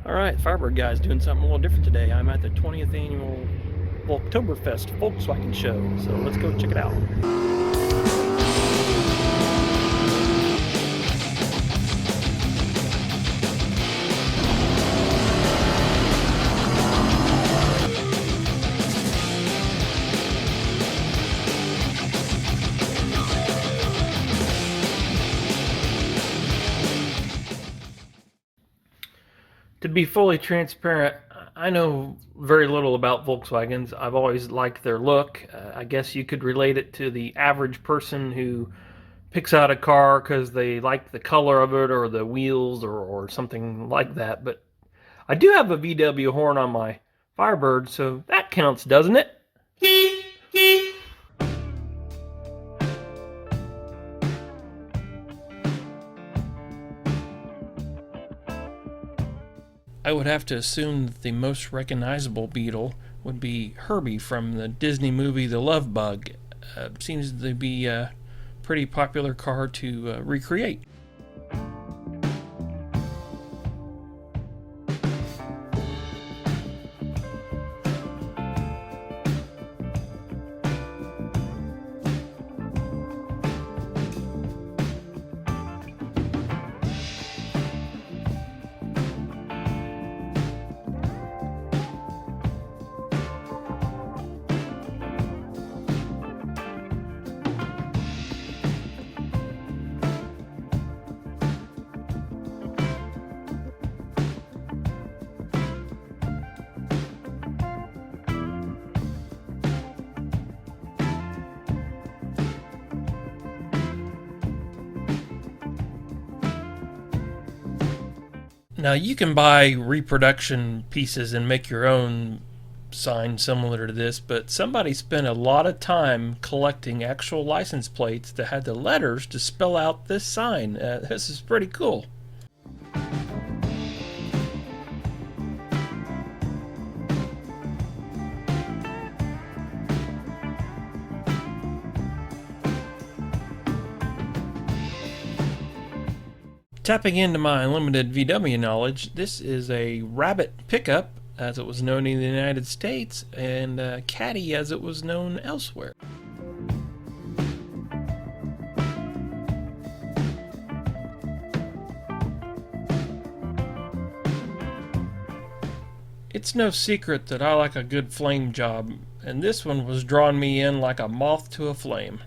Alright, Firebird Guy is doing something a little different today. I'm at the 20th annual Volktoberfest Volkswagen show, so let's go check it out. To be fully transparent, I know very little about Volkswagens. I've always liked their look. I guess you could relate it to the average person who picks out a car because they like the color of it or the wheels or something like that. But I do have a VW horn on my Firebird, so that counts, doesn't it? I would have to assume that the most recognizable Beetle would be Herbie from the Disney movie The Love Bug. Seems to be a pretty popular car to recreate. Now you can buy reproduction pieces and make your own sign similar to this, but somebody spent a lot of time collecting actual license plates that had the letters to spell out this sign. This is pretty cool. Tapping into my limited VW knowledge, this is a Rabbit pickup, as it was known in the United States, and Caddy, as it was known elsewhere. It's no secret that I like a good flame job, and this one was drawing me in like a moth to a flame.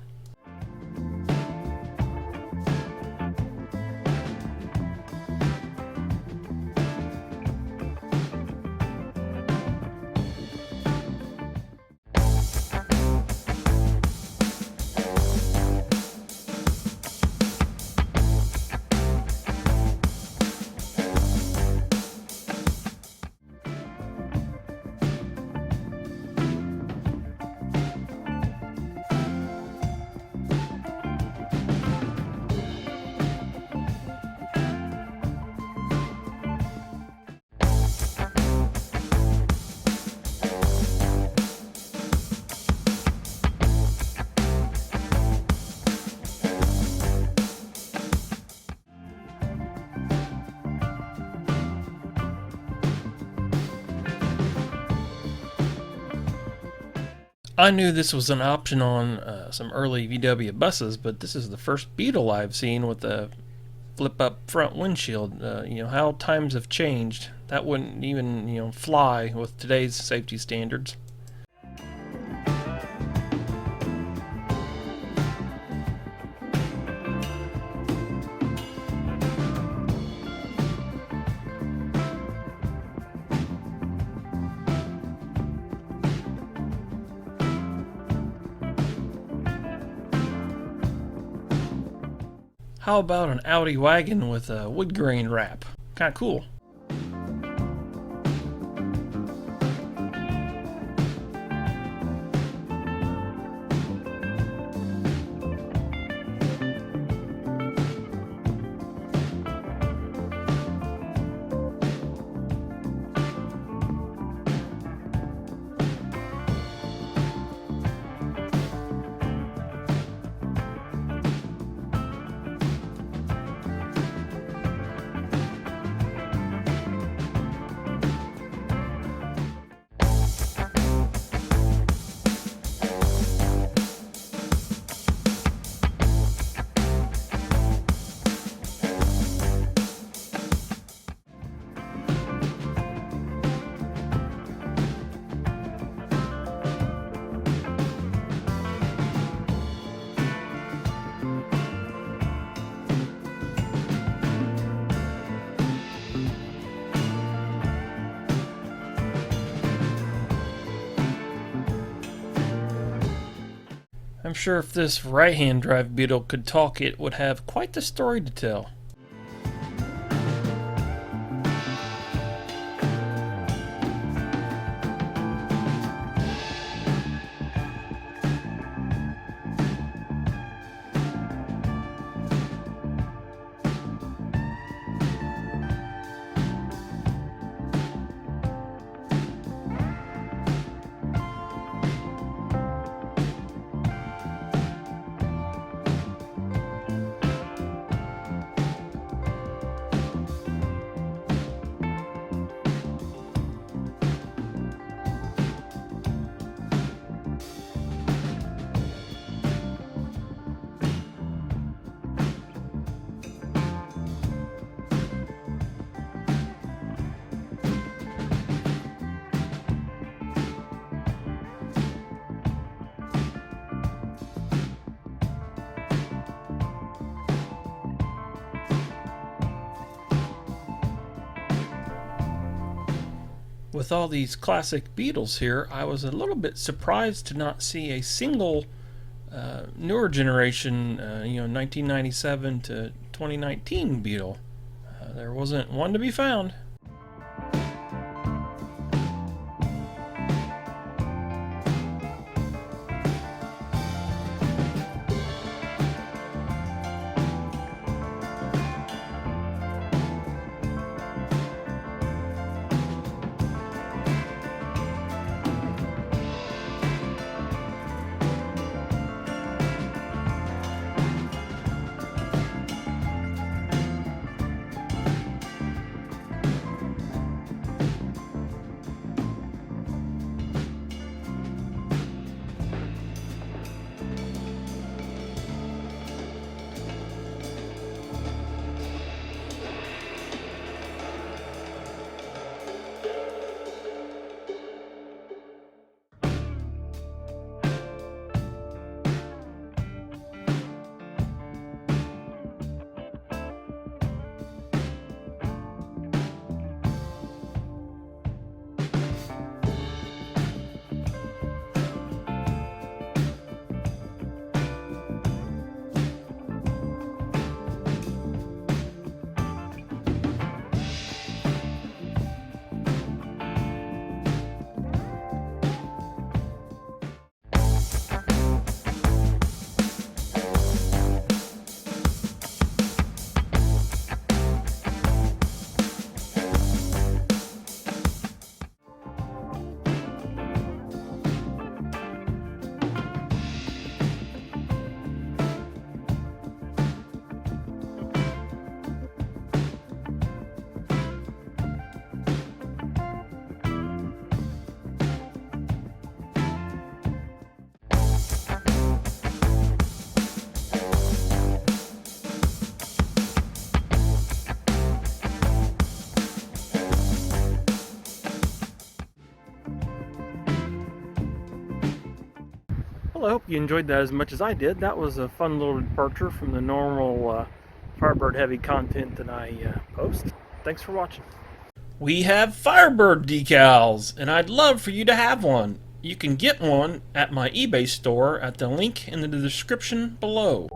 I knew this was an option on some early VW buses, but this is the first Beetle I've seen with a flip-up front windshield. How times have changed. That wouldn't even, fly with today's safety standards. How about an Audi wagon with a wood grain wrap? Kinda cool. I'm sure if this right-hand drive Beetle could talk, it would have quite the story to tell. With all these classic Beetles here, I was a little bit surprised to not see a single newer generation, 1997 to 2019 Beetle. There wasn't one to be found. Well, I hope you enjoyed that as much as I did. That was a fun little departure from the normal Firebird heavy content that I post. Thanks for watching. We have Firebird decals, and I'd love for you to have one. You can get one at my eBay store at the link in the description below.